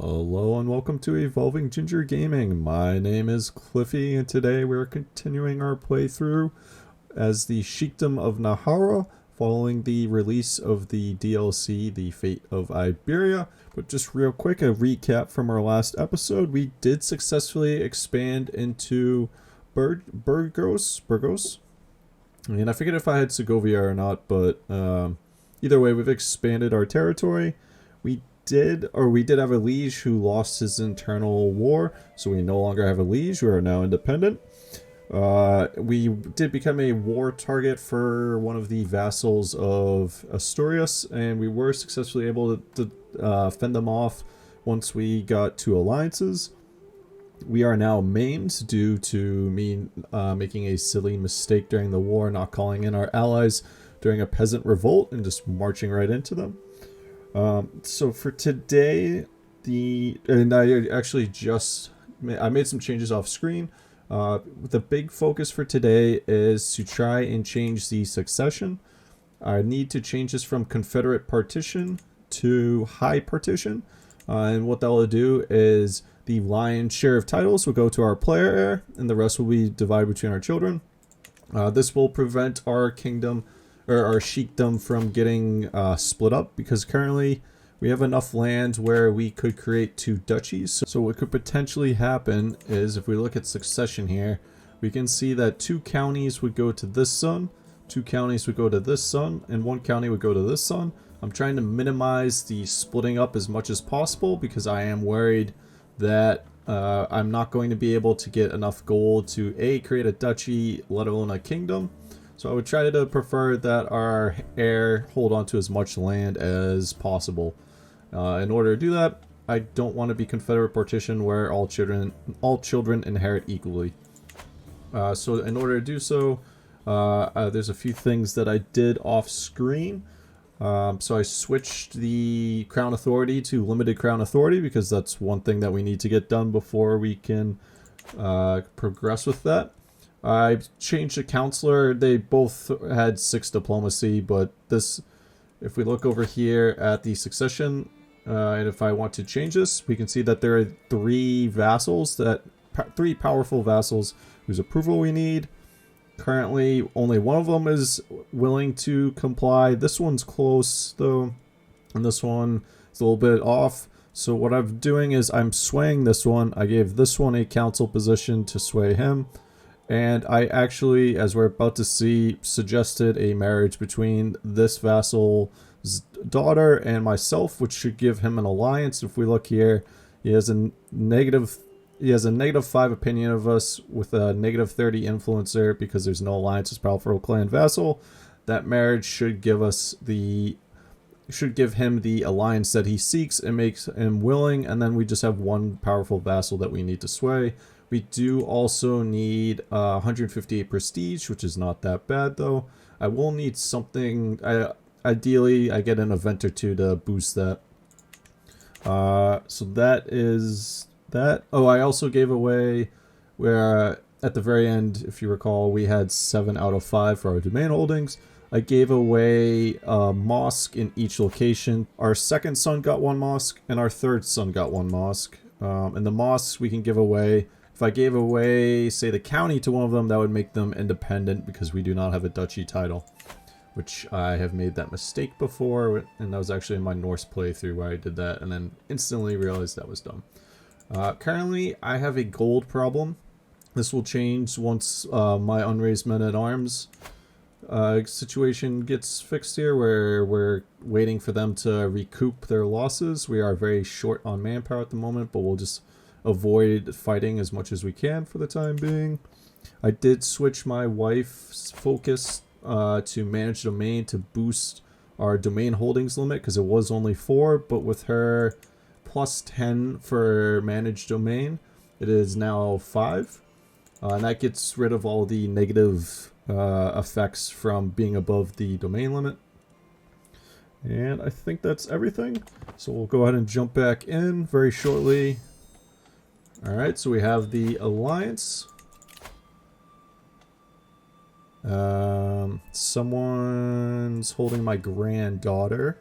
Hello and welcome to Evolving Ginger Gaming. My name is Cliffy and today we're continuing our playthrough as the Sheikdom of Najera following the release of the DLC, The Fate of Iberia. But just real quick, a recap from our last episode. We did successfully expand into Burgos. And I forget if I had Segovia or not, but either way, we've expanded our territory. We did have a liege who lost his internal war, so we no longer have a liege. We are now independent. We did become a war target for one of the vassals of Asturias, and we were successfully able to fend them off once we got two alliances. We are now maimed due to me making a silly mistake during the war, not calling in our allies during a peasant revolt and just marching right into them. So for today, I made some changes off screen. The big focus for today is to try and change the succession. I need to change this from Confederate partition to high partition. And what that will do is the lion's share of titles will go to our player heir, and the rest will be divided between our children. This will prevent our kingdom or our sheikdom from getting split up, because currently we have enough land where we could create two duchies. So what could potentially happen is, if we look at succession here, we can see that two counties would go to this son, two counties would go to this son, and one county would go to this son. I'm trying to minimize the splitting up as much as possible because I am worried that I'm not going to be able to get enough gold to create a duchy, let alone a kingdom. So I would try to prefer that our heir hold on to as much land as possible. In order to do that, I don't want to be Confederate partition where all children inherit equally. So in order to do so, there's a few things that I did off screen. So I switched the Crown Authority to Limited Crown Authority because that's one thing that we need to get done before we can progress with that. I changed the counselor. They both had 6 diplomacy, but this, if we look over here at the succession, and if I want to change this, we can see that there are 3 powerful vassals whose approval we need. Currently, only one of them is willing to comply. This one's close, though, and this one is a little bit off. So what I'm doing is I'm swaying this one. I gave this one a council position to sway him. And I actually, as we're about to see, suggested a marriage between this vassal's daughter and myself, which should give him an alliance. If we look here, he has a negative 5 opinion of us with a negative 30 influencer because there's no alliance as powerful clan vassal. That marriage should give him the alliance that he seeks and makes him willing, and then we just have one powerful vassal that we need to sway. We do also need 158 prestige, which is not that bad though. I will need something. Ideally, I get an event or two to boost that. So that is that. Oh, I also gave away where at the very end, if you recall, we had 7 out of 5 for our domain holdings. I gave away a mosque in each location. Our second son got 1 mosque, and our third son got 1 mosque. And the mosques we can give away. If I gave away, say, the county to one of them, that would make them independent because we do not have a duchy title, which I have made that mistake before, and that was actually in my Norse playthrough where I did that and then instantly realized that was dumb. Currently, I have a gold problem. This will change once my unraised men-at-arms situation gets fixed here, where we're waiting for them to recoup their losses. We are very short on manpower at the moment, but we'll just avoid fighting as much as we can for the time being. I did switch my wife's focus to manage domain to boost our domain holdings limit because it was only 4, but with her plus 10 for managed domain, it is now 5. And that gets rid of all the negative effects from being above the domain limit. And I think that's everything. So we'll go ahead and jump back in very shortly. Alright, so we have the alliance. Someone's holding my granddaughter.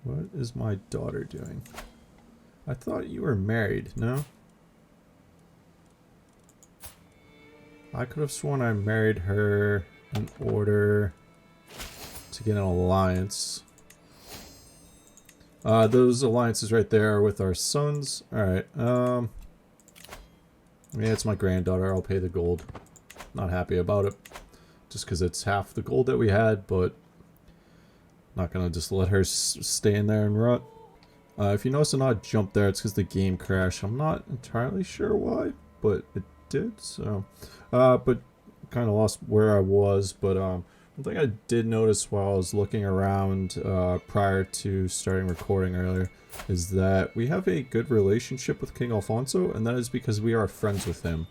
What is my daughter doing? I thought you were married, no? I could have sworn I married her in order to get an alliance. Those alliances right there are with our sons. Alright, yeah, it's my granddaughter. I'll pay the gold. Not happy about it. Just because it's half the gold that we had, but not gonna just let her stay in there and rot. If you notice an odd jump there, it's because the game crashed. I'm not entirely sure why, but it did, so... but kind of lost where I was, but one thing I did notice while I was looking around prior to starting recording earlier is that we have a good relationship with King Alfonso, and that is because we are friends with him.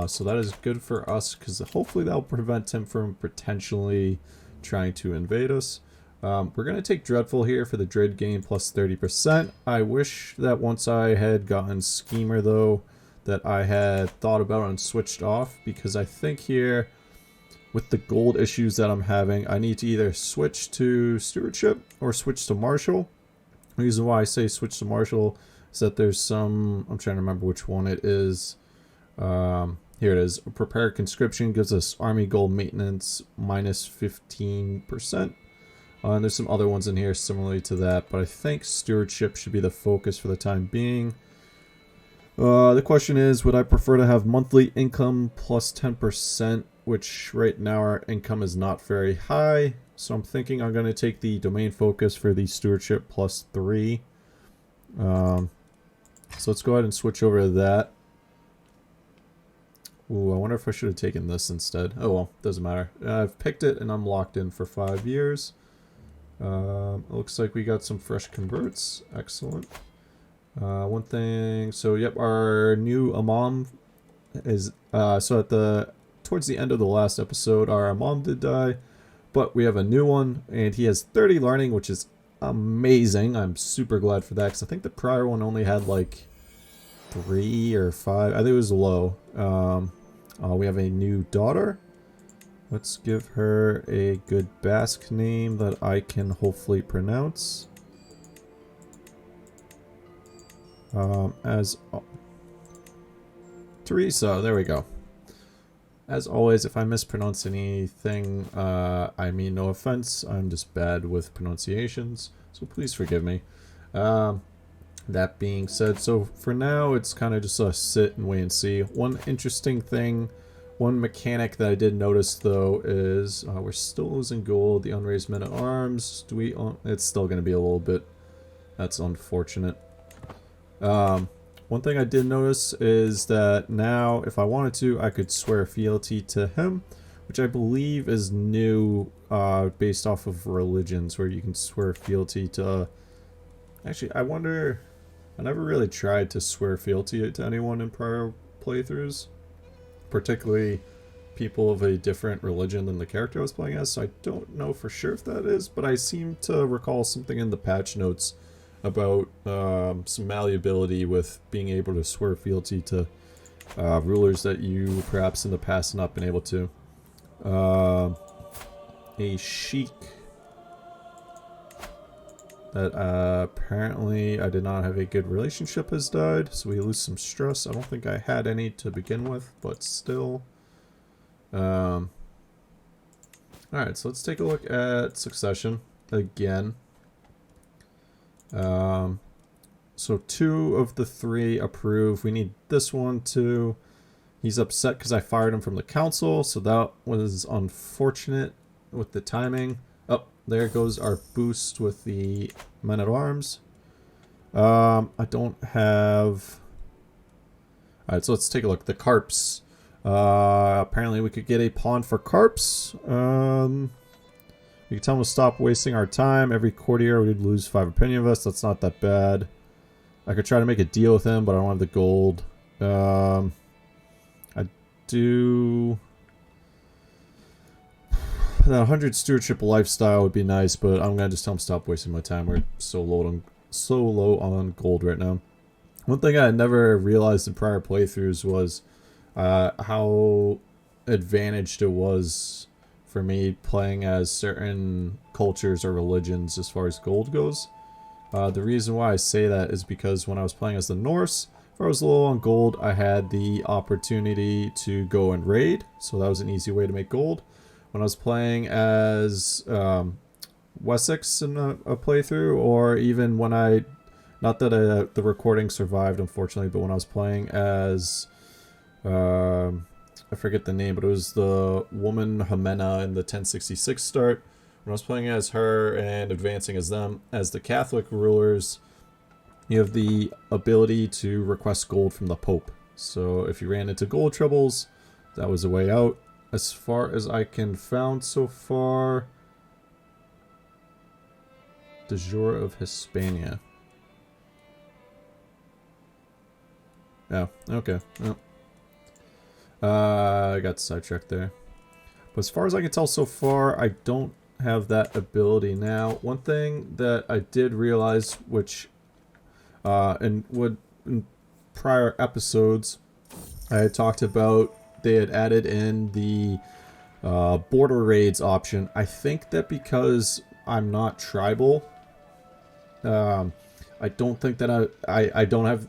So that is good for us, because hopefully that will prevent him from potentially trying to invade us. We're going to take Dreadful here for the Dread gain plus 30%. I wish that once I had gotten Schemer, though, that I had thought about and switched off, because I think here, with the gold issues that I'm having, I need to either switch to Stewardship or switch to Marshal. The reason why I say switch to Marshal is that there's some, I'm trying to remember which one it is. Here it is. Prepare Conscription gives us Army Gold Maintenance minus 15%. And there's some other ones in here similarly to that, but I think Stewardship should be the focus for the time being. The question is, would I prefer to have monthly income plus 10%, which right now our income is not very high. So I'm thinking I'm going to take the domain focus for the Stewardship plus 3. So let's go ahead and switch over to that. Ooh, I wonder if I should have taken this instead. Oh well, doesn't matter. I've picked it and I'm locked in for 5 years. It looks like we got some fresh converts. Excellent. One thing, so yep, our new Imam is, so at towards the end of the last episode, our Imam did die, but we have a new one, and he has 30 learning, which is amazing. I'm super glad for that, because I think the prior one only had like 3 or 5, I think it was low. We have a new daughter. Let's give her a good Basque name that I can hopefully pronounce. Teresa, there we go. As always, if I mispronounce anything, I mean no offense. I'm just bad with pronunciations, so please forgive me. That being said, so for now, it's kind of just a sit and wait and see. One interesting thing, one mechanic that I did notice though is we're still losing gold. The unraised men at arms. Do we? It's still going to be a little bit. That's unfortunate. One thing I did notice is that now, if I wanted to, I could swear fealty to him, which I believe is new, based off of religions, where you can swear fealty to... Actually, I wonder... I never really tried to swear fealty to anyone in prior playthroughs, particularly people of a different religion than the character I was playing as, so I don't know for sure if that is, but I seem to recall something in the patch notes about some malleability with being able to swear fealty to rulers that you perhaps in the past have not been able to. A sheik that apparently I did not have a good relationship has died, so we lose some stress. I don't think I had any to begin with, but still. Alright, so let's take a look at succession again. So 2 of the 3 approve. We need this one too. He's upset because I fired him from the council, so that was unfortunate with the timing. Oh, there goes our boost with the men at arms. I don't have... Alright, so let's take a look. The carps. Apparently we could get a pawn for carps. We can tell him to stop wasting our time. Every courtier would lose 5 opinion of us. That's not that bad. I could try to make a deal with him, but I don't have the gold. I do... That 100 stewardship lifestyle would be nice, but I'm gonna just tell him to stop wasting my time. We're so low on gold right now. One thing I never realized in prior playthroughs was how advantaged it was for me playing as certain cultures or religions as far as gold goes. The reason why I say that is because when I was playing as the Norse, if I was low on gold, I had the opportunity to go and raid, so that was an easy way to make gold. When I was playing as Wessex in a playthrough, or even when I, not that the recording survived unfortunately, but when I was playing as, I forget the name, but it was the woman Jimena in the 1066 start. When I was playing as her and advancing as them, as the Catholic rulers, you have the ability to request gold from the Pope. So if you ran into gold troubles, that was a way out. As far as I can found so far, Najera of Hispania. Oh, okay. Oh. I got sidetracked there. But as far as I can tell so far, I don't have that ability now. One thing that I did realize, which in prior episodes I had talked about, they had added in the border raids option. I think that because I'm not tribal, I don't think that I don't have,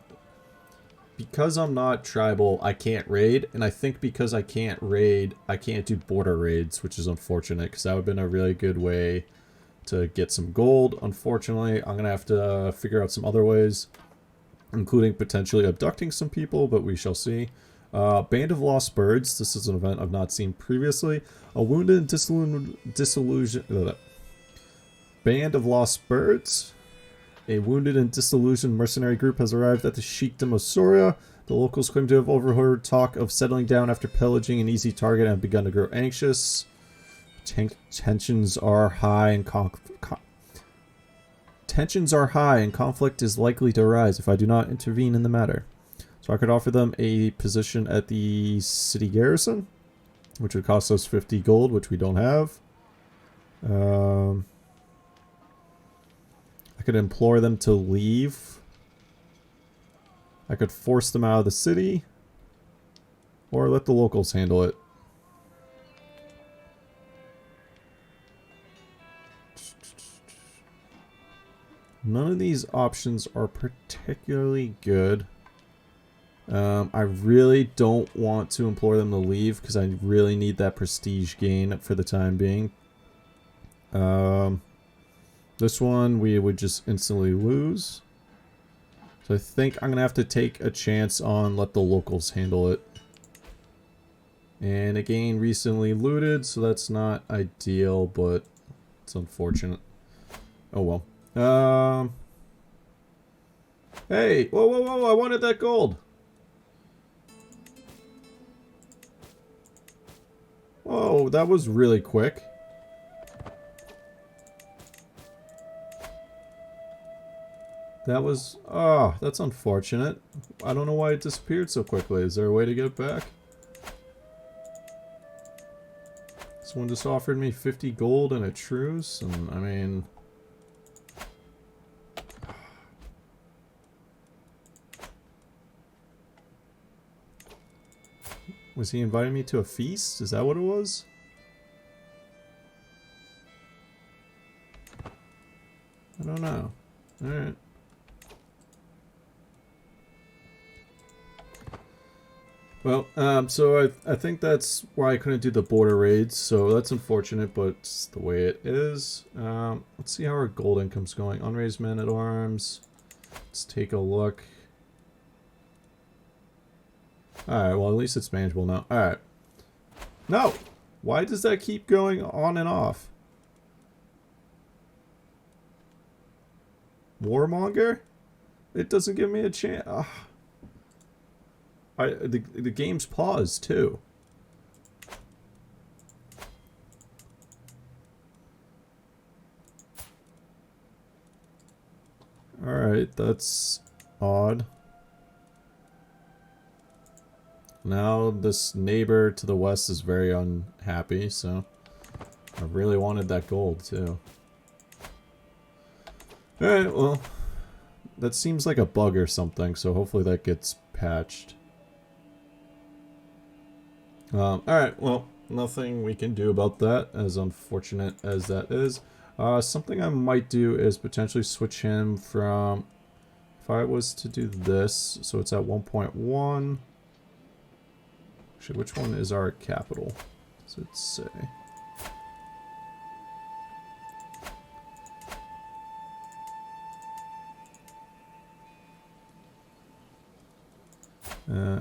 because I'm not tribal, I can't raid, and I think because I can't raid, I can't do border raids, which is unfortunate, because that would have been a really good way to get some gold. Unfortunately, I'm going to have to figure out some other ways, including potentially abducting some people, but we shall see. Band of Lost Birds, this is an event I've not seen previously. A wounded and disillusioned... Band of Lost Birds. A wounded and disillusioned mercenary group has arrived at the Sheikdom of Soria. The locals claim to have overheard talk of settling down after pillaging an easy target and have begun to grow anxious. Tensions are high and conflict is likely to arise if I do not intervene in the matter. So I could offer them a position at the city garrison, which would cost us 50 gold, which we don't have. I could implore them to leave. I could force them out of the city. Or let the locals handle it. None of these options are particularly good. I really don't want to implore them to leave because I really need that prestige gain for the time being. This one we would just instantly lose. So I think I'm going to have to take a chance on let the locals handle it. And again, recently looted, so that's not ideal, but it's unfortunate. Oh well. Hey! Whoa, whoa, whoa! I wanted that gold! Whoa, that was really quick. That was... oh, that's unfortunate. I don't know why it disappeared so quickly. Is there a way to get it back? Someone just offered me 50 gold and a truce, and I mean... was he inviting me to a feast? Is that what it was? I don't know. Alright. Well, so I think that's why I couldn't do the border raids, so that's unfortunate, but it's the way it is. Let's see how our gold income's going. Unraised men-at-arms. Let's take a look. Alright, well at least it's manageable now. Alright. No! Why does that keep going on and off? Warmonger? It doesn't give me a chance. The game's paused too. Alright, that's odd. Now this neighbor to the west is very unhappy, so I really wanted that gold too. Alright, well, that seems like a bug or something, so hopefully that gets patched. Alright, well, nothing we can do about that, as unfortunate as that is. Something I might do is potentially switch him from, if I was to do this, so it's at 1.1. Actually, which one is our capital? Does it say?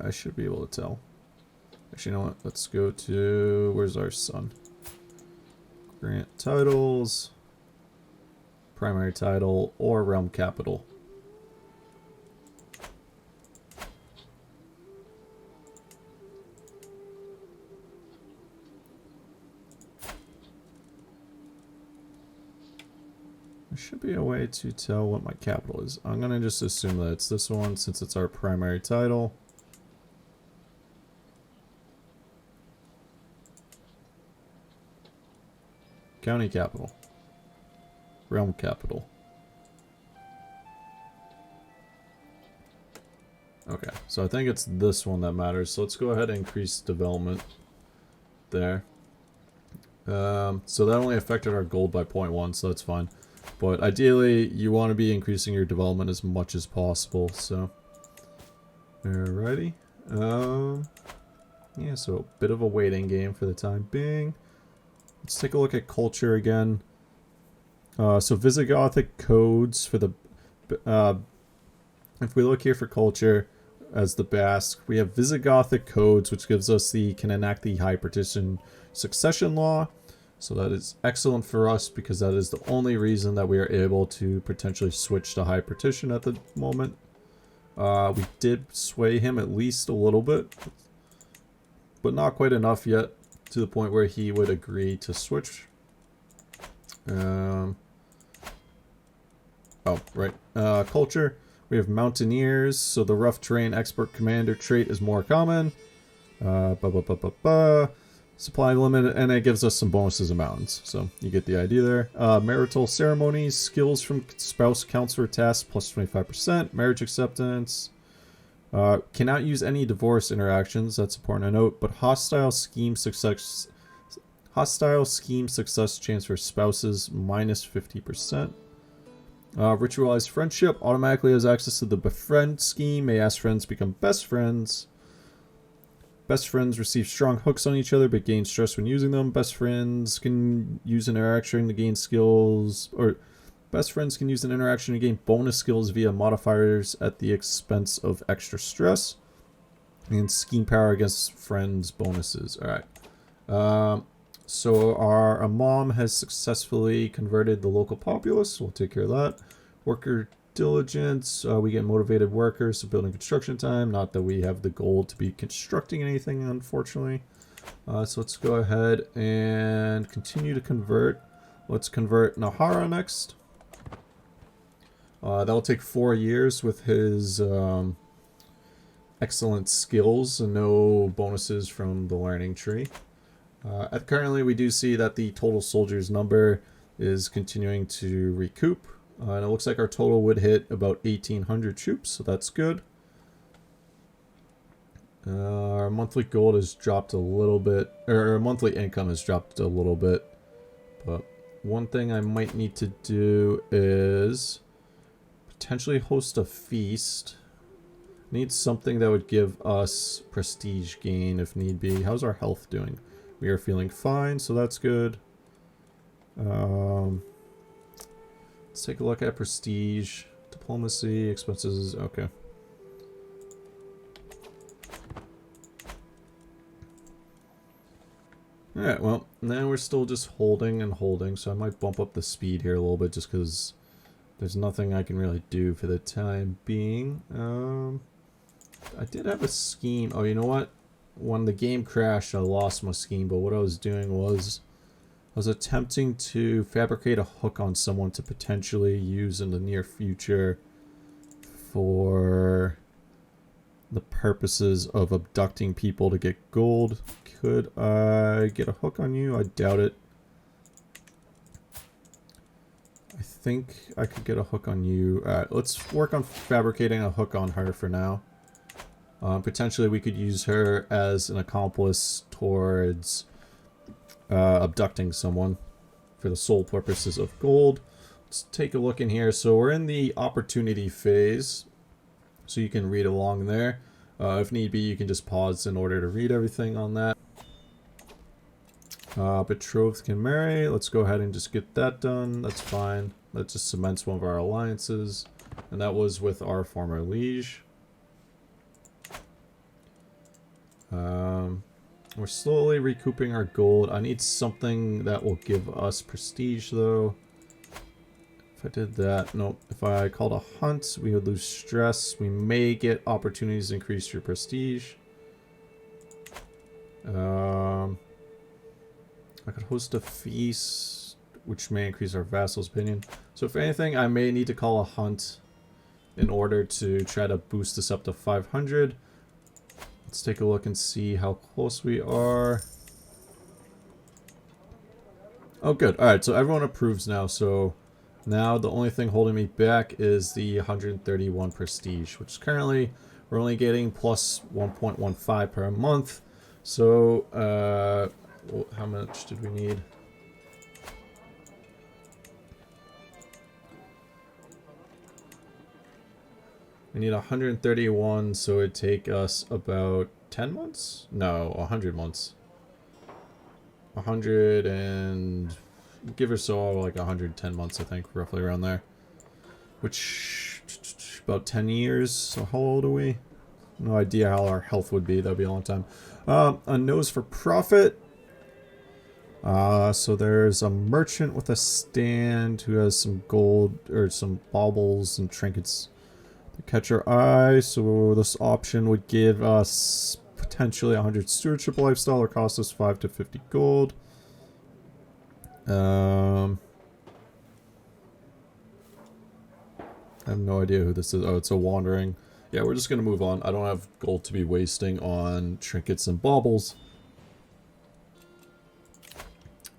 I should be able to tell. Actually, you know what? Let's go to, where's our son? Grant titles, primary title, or realm capital. There should be a way to tell what my capital is. I'm going to just assume that it's this one since it's our primary title. County capital. Realm capital. Okay, so I think it's this one that matters. So let's go ahead and increase development there. So that only affected our gold by 0.1, so that's fine. But ideally, you want to be increasing your development as much as possible, so. Alrighty. Yeah, so a bit of a waiting game for the time being. Let's take a look at culture again. So Visigothic codes for the... if we look here for culture as the Basque, we have Visigothic codes, which gives us can enact the high partition succession law. So that is excellent for us because that is the only reason that we are able to potentially switch to high partition at the moment. We did sway him at least a little bit, but not quite enough yet to the point where he would agree to switch. Oh, right. Culture. We have mountaineers, so the rough terrain expert commander trait is more common. Supply limit, and it gives us some bonuses in mountains, so you get the idea there. Marital ceremonies, skills from spouse counselor tasks plus 25%. Marriage acceptance. Cannot use any divorce interactions, that's important to note, but hostile scheme success chance for spouses minus 50%. Ritualized friendship automatically has access to the befriend scheme, may ask friends become best friends. Best friends receive strong hooks on each other but gain stress when using them. Best friends can use an interaction to gain skills, or best friends can use an interaction to gain bonus skills via modifiers at the expense of extra stress. And scheme power against friends bonuses. Alright. So our imam has successfully converted the local populace. We'll take care of that. Worker diligence. We get motivated workers, so building construction time. Not that we have the goal to be constructing anything, unfortunately. So let's go ahead and continue to convert. Let's convert Najera next. That'll take 4 years with his excellent skills and no bonuses from the learning tree. Currently, we do see that the total soldiers number is continuing to recoup. And it looks like our total would hit about 1,800 troops, so that's good. Our monthly gold has dropped a little bit, or our monthly income has dropped a little bit. But one thing I might need to do is potentially host a feast. Need something that would give us prestige gain if need be. How's our health doing? We are feeling fine, so that's good. Let's take a look at prestige, diplomacy, expenses. Okay. Alright, well, now we're still just holding and holding, so I might bump up the speed here a little bit just because there's nothing I can really do for the time being. I did have a scheme. Oh, you know what? When the game crashed, I lost my scheme, but what I was doing was I was attempting to fabricate a hook on someone to potentially use in the near future for the purposes of abducting people to get gold. Could I get a hook on you? I doubt it. I think I could get a hook on you. Alright, let's work on fabricating a hook on her for now. Potentially we could use her as an accomplice towards abducting someone for the sole purposes of gold. Let's take a look in here. So we're in the opportunity phase, so you can read along there. If need be, you can just pause in order to read everything on that. Betrothed can marry. Let's go ahead and just get that done. That's fine. That just cements one of our alliances. And that was with our former liege. We're slowly recouping our gold. I need something that will give us prestige, though. If I did that, nope. If I called a hunt, we would lose stress. We may get opportunities to increase your prestige. I could host a feast, which may increase our vassal's opinion. So if anything, I may need to call a hunt in order to try to boost this up to 500. Let's take a look and see how close we are. Oh, good. Alright, so everyone approves now. So now the only thing holding me back is the 131 prestige, which currently we're only getting plus 1.15 per month. So, how much did we need? We need 131, so it'd take us about 10 months? No, 100 months. 100 and... give or so, like 110 months, I think, roughly around there. Which... about 10 years. So how old are we? No idea how our health would be. That'd be a long time. A nose for profit. So there's a merchant with a stand who has some gold, or some baubles and trinkets to catch our eye. So this option would give us potentially 100 stewardship lifestyle, or cost us 5 to 50 gold. I have no idea who this is. Oh, it's a wandering. Yeah, we're just gonna move on. I don't have gold to be wasting on trinkets and baubles.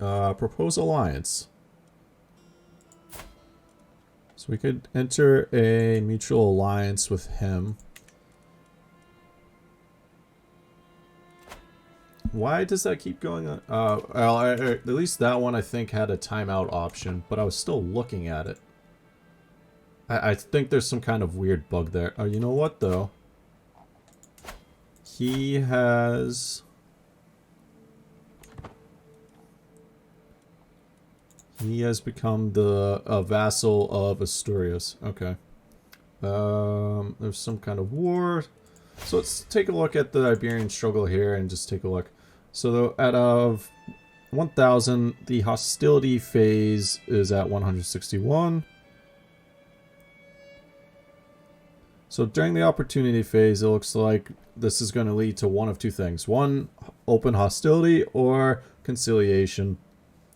Propose alliance. So we could enter a mutual alliance with him. Why does that keep going on? Well, at least that one I think had a timeout option, but I was still looking at it. I think there's some kind of weird bug there. Oh, you know what though? He has... he has become a vassal of Asturias. Okay. There's some kind of war. So let's take a look at the Iberian struggle here and just take a look. So out of 1,000, the hostility phase is at 161. So during the opportunity phase, it looks like this is going to lead to one of two things. One, open hostility, or conciliation.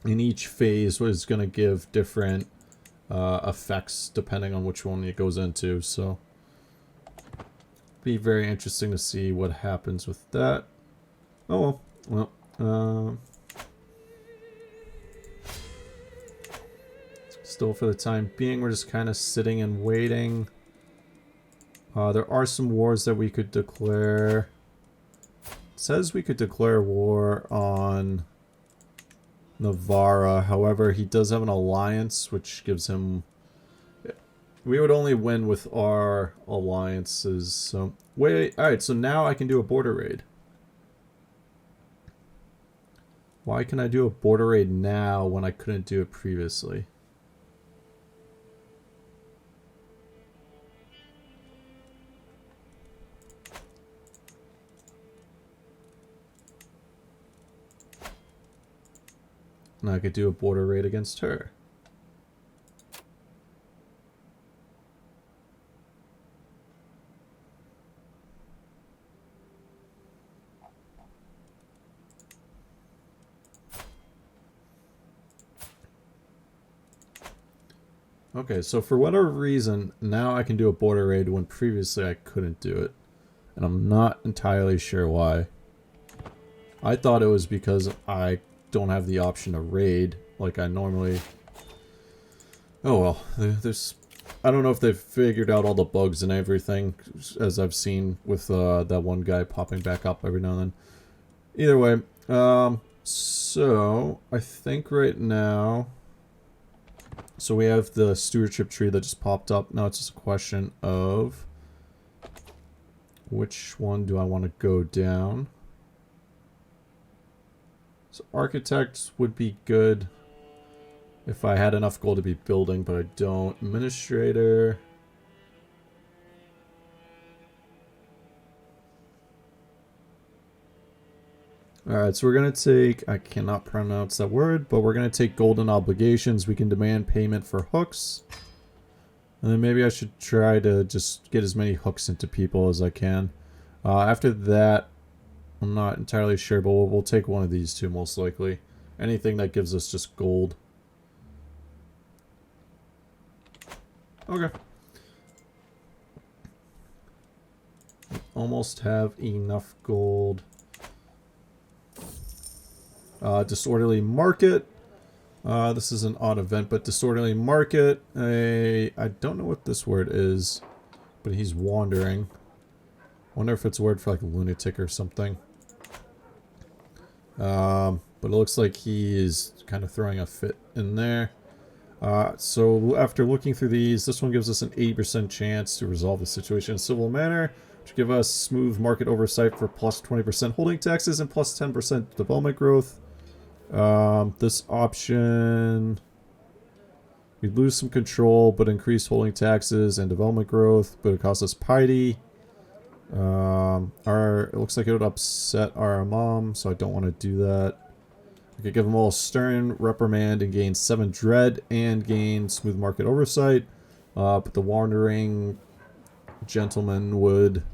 And each phase is going to give different effects depending on which one it goes into. So be very interesting to see what happens with that. Oh well. Still for the time being, we're just kind of sitting and waiting. There are some wars that we could declare. It says we could declare war on Navarra. However, he does have an alliance, which gives him... we would only win with our alliances. So, wait. Alright, so now I can do a border raid. Why can I do a border raid now when I couldn't do it previously? And I could do a border raid against her. Okay, so for whatever reason, now I can do a border raid when previously I couldn't do it. And I'm not entirely sure why. I thought it was because I don't have the option to raid like I normally... oh well, there's... I don't know if they've figured out all the bugs and everything, as I've seen with that one guy popping back up every now and then. Either way, so I think right now So we have the stewardship tree that just popped up. Now it's just a question of which one do I want to go down. So architect would be good if I had enough gold to be building, but I don't. Administrator. Alright, so we're going to take, I cannot pronounce that word, but we're going to take golden obligations. We can demand payment for hooks. And then maybe I should try to just get as many hooks into people as I can. After that, I'm not entirely sure, but we'll take one of these two most likely. Anything that gives us just gold. Okay. Almost have enough gold. Disorderly market. This is an odd event, but disorderly market. I don't know what this word is, but he's wandering. Wonder if it's a word for like a lunatic or something. But it looks like he is kind of throwing a fit in there. So after looking through these, this one gives us an 80% chance to resolve the situation in a civil manner, which give us smooth market oversight for plus 20% holding taxes and plus 10% development growth. This option, we lose some control, but increase holding taxes and development growth, but it costs us piety. It looks like it would upset our imam, so I don't want to do that. We could give them all a stern reprimand and gain 7 dread and gain smooth market oversight. But the wandering gentleman would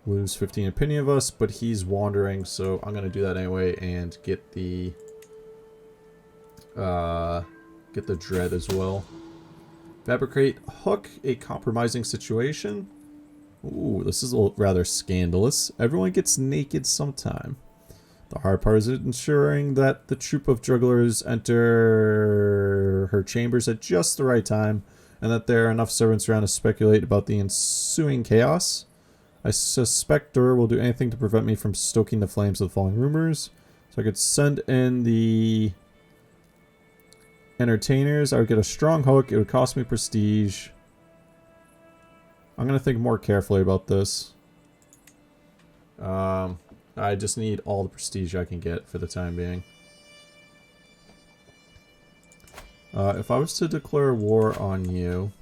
lose 15 opinion of us, but he's wandering, so I'm going to do that anyway and get the dread as well. Fabricate hook, a compromising situation. Ooh, this is rather scandalous. Everyone gets naked sometime. The hard part is ensuring that the troop of jugglers enter her chambers at just the right time, and that there are enough servants around to speculate about the ensuing chaos. I suspect Dur will do anything to prevent me from stoking the flames of the falling rumors. So I could send in the entertainers. I would get a strong hook. It would cost me prestige. I'm going to think more carefully about this. I just need all the prestige I can get for the time being. If I was to declare war on you,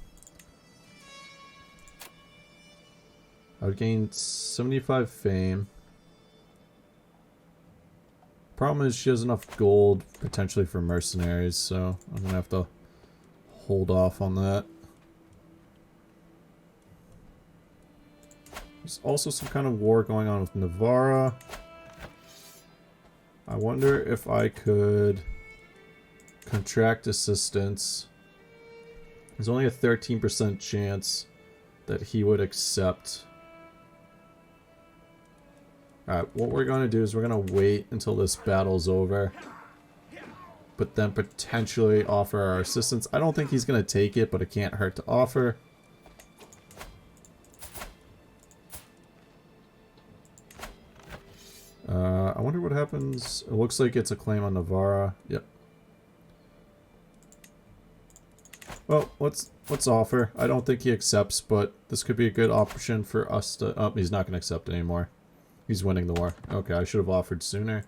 I would gain 75 fame. Problem is she has enough gold potentially for mercenaries, so I'm going to have to hold off on that. There's also some kind of war going on with Najera. I wonder if I could contract assistance. There's only a 13% chance that he would accept. Alright, what we're going to do is we're going to wait until this battle's over, but then potentially offer our assistance. I don't think he's going to take it, but it can't hurt to offer. I wonder what happens. It looks like it's a claim on Najera. Yep. Well, let's offer. I don't think he accepts, but this could be a good option for us to... Oh, he's not going to accept anymore. He's winning the war. Okay, I should have offered sooner.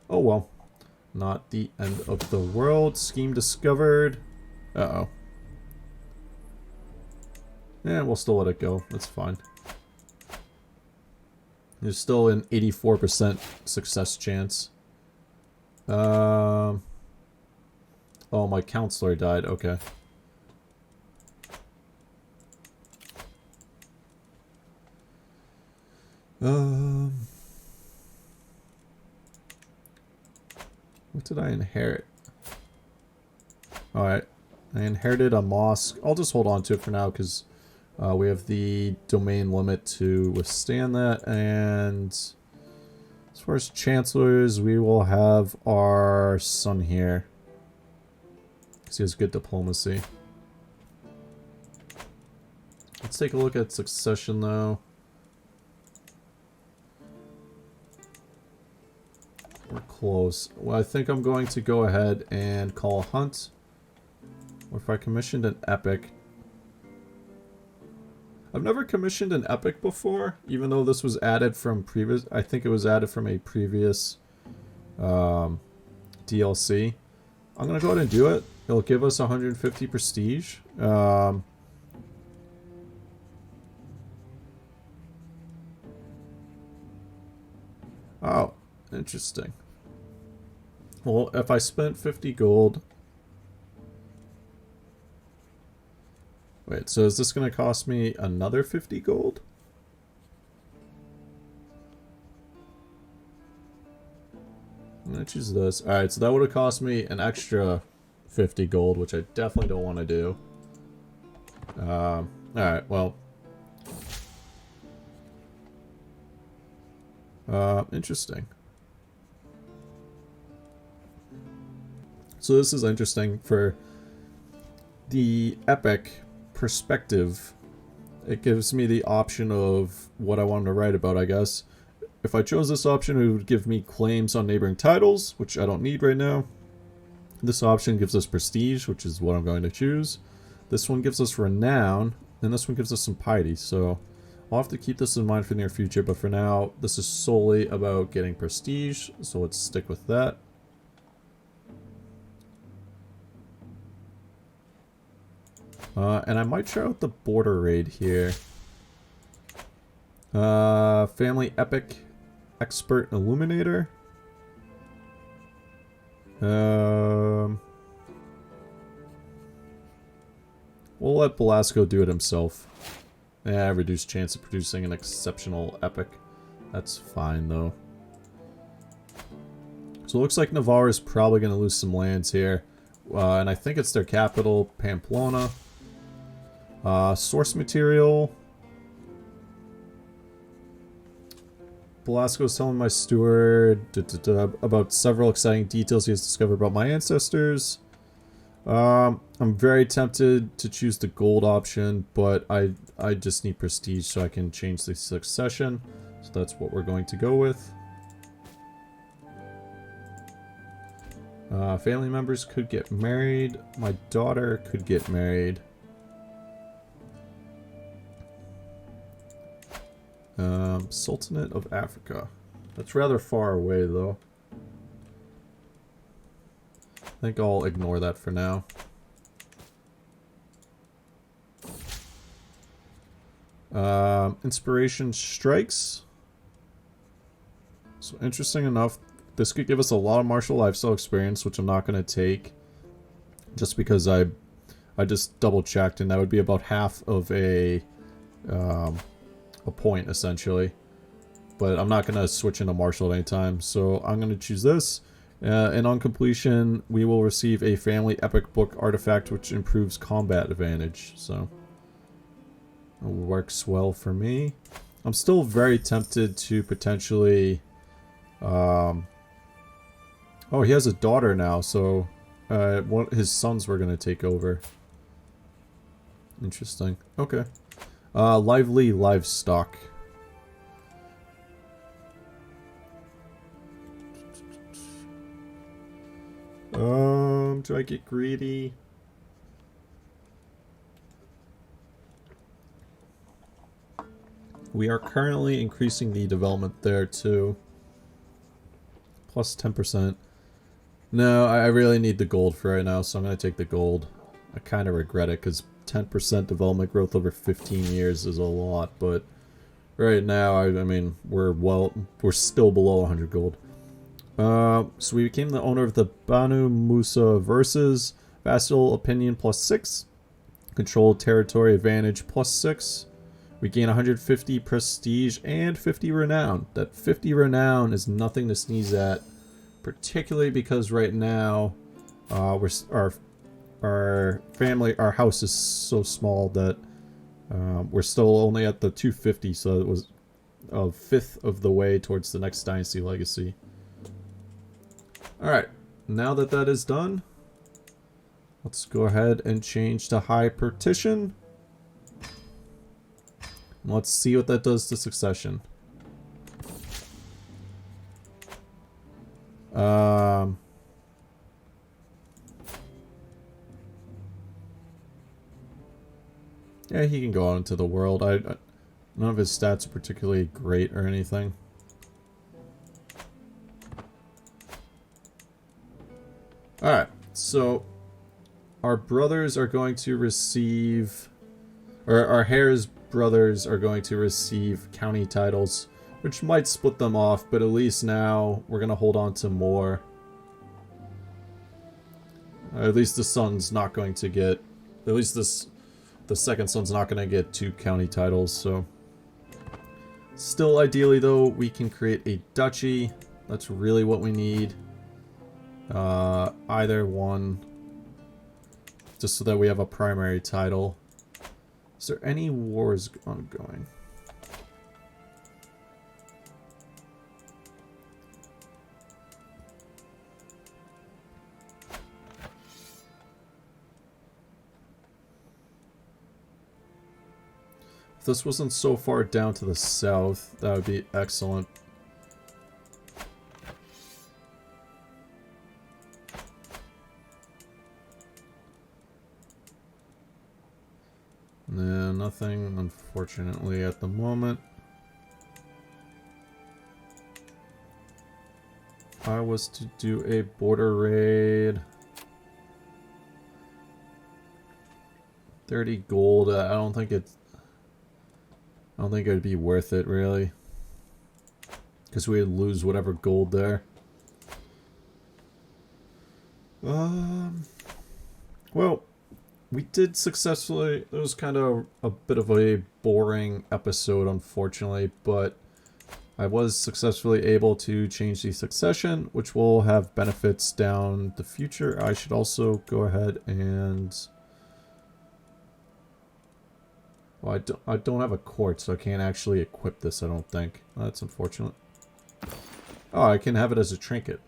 Oh well. Not the end of the world. Scheme discovered. Uh-oh. Yeah, we'll still let it go. That's fine. There's still an 84% success chance. Oh, my counselor died. Okay. What did I inherit? Alright. I inherited a mosque. I'll just hold on to it for now because we have the domain limit to withstand that. And as far as chancellors, we will have our son here, because he has good diplomacy. Let's take a look at succession though. We're close. Well, I think I'm going to go ahead and call a hunt. Or if I commissioned an epic. I've never commissioned an epic before, even though this was added from previous... I think it was added from a previous DLC. I'm going to go ahead and do it. It'll give us 150 prestige. Oh, interesting. Well, if I spent 50 gold... Wait, so is this going to cost me another 50 gold? I'm going to choose this. Alright, so that would have cost me an extra 50 gold, which I definitely don't want to do. Alright, well. Interesting. So this is interesting for the epic perspective. It gives me the option of what I wanted to write about, I guess. If I chose this option, it would give me claims on neighboring titles, which I don't need right now. This option gives us prestige, which is what I'm going to choose. This one gives us renown, and this one gives us some piety. So I'll have to keep this in mind for the near future, but for now, this is solely about getting prestige, so let's stick with that. And I might try out the border raid here. Family Epic Expert Illuminator. We'll let Belasco do it himself. Yeah, reduced chance of producing an exceptional epic. That's fine, though. So it looks like Navarre is probably going to lose some lands here. And I think it's their capital, Pamplona. Source material. Belasco's telling my steward about several exciting details he has discovered about my ancestors. I'm very tempted to choose the gold option, but I just need prestige so I can change the succession. So that's what we're going to go with. Family members could get married. My daughter could get married. Sultanate of Africa. That's rather far away, though. I think I'll ignore that for now. Inspiration strikes. So interesting enough, this could give us a lot of martial lifestyle experience, which I'm not going to take. Just because I just double checked, and that would be about half of a point, essentially. But I'm not going to switch into martial at any time, so I'm going to choose this. And on completion, we will receive a family epic book artifact, which improves combat advantage. So it works well for me. I'm still very tempted to potentially... oh, he has a daughter now, so his sons were going to take over. Interesting. Okay. Lively livestock. Do I get greedy? We are currently increasing the development there too. Plus 10%. No, I really need the gold for right now, so I'm going to take the gold. I kind of regret it because 10% development growth over 15 years is a lot, but right now, I mean, we're still below 100 gold. So we became the owner of the Banu Musa Verses. Vassal Opinion +6. Controlled Territory Advantage +6. We gain 150 Prestige and 50 Renown. That 50 Renown is nothing to sneeze at. Particularly because right now, our house is so small that we're still only at the 250, so it was a fifth of the way towards the next Dynasty Legacy. Alright, now that that is done, let's go ahead and change to High Partition. Let's see what that does to succession. Yeah, he can go out into the world. None of his stats are particularly great or anything. Alright, so our brothers are going to receive, or our Hare's brothers are going to receive county titles, which might split them off, but at least now we're going to hold on to more. At least the son's not going to get, at least the second son's not going to get 2 county titles, so. Still, ideally though, we can create a duchy. That's really what we need. Either one. Just so that we have a primary title. Is there any wars ongoing? If this wasn't so far down to the south, that would be excellent. No, nothing, unfortunately, at the moment. If I was to do a border raid, 30 gold, I don't think it'd be worth it, really. Because we'd lose whatever gold there. Well, we did successfully. It was kind of a bit of a boring episode, unfortunately, but I was successfully able to change the succession, which will have benefits down the future. I should also go ahead and... Well, I don't have a court, so I can't actually equip this, I don't think. That's unfortunate. Oh, I can have it as a trinket.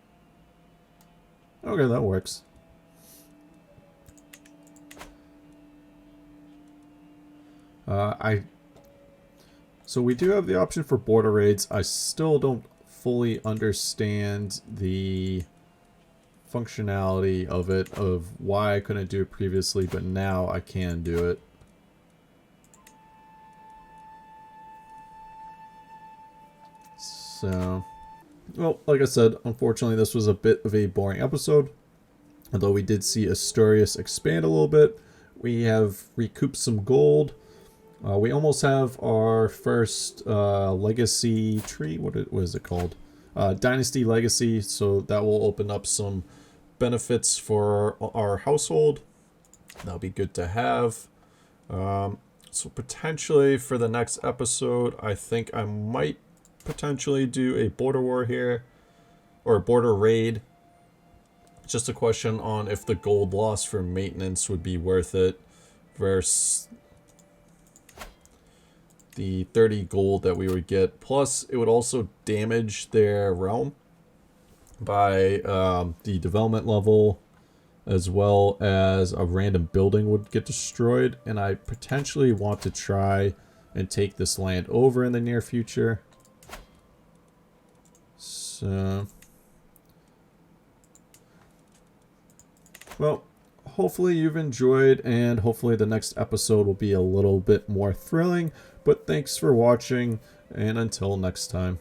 Okay, that works. So we do have the option for border raids. I still don't fully understand the functionality of it, of why I couldn't do it previously, but now I can do it. So, well, like I said, unfortunately this was a bit of a boring episode. Although we did see Asturias expand a little bit. We have recouped some gold. We almost have our first legacy tree. What is it called? Dynasty Legacy. So that will open up some benefits for our household. That'll be good to have. So potentially for the next episode, I think I might potentially do a border war here. Or a border raid. Just a question on if the gold loss for maintenance would be worth it versus the 30 gold that we would get. Plus, it would also damage their realm by the development level, as well as a random building would get destroyed. And I potentially want to try and take this land over in the near future. So, well, hopefully you've enjoyed, and hopefully the next episode will be a little bit more thrilling. But thanks for watching, and until next time.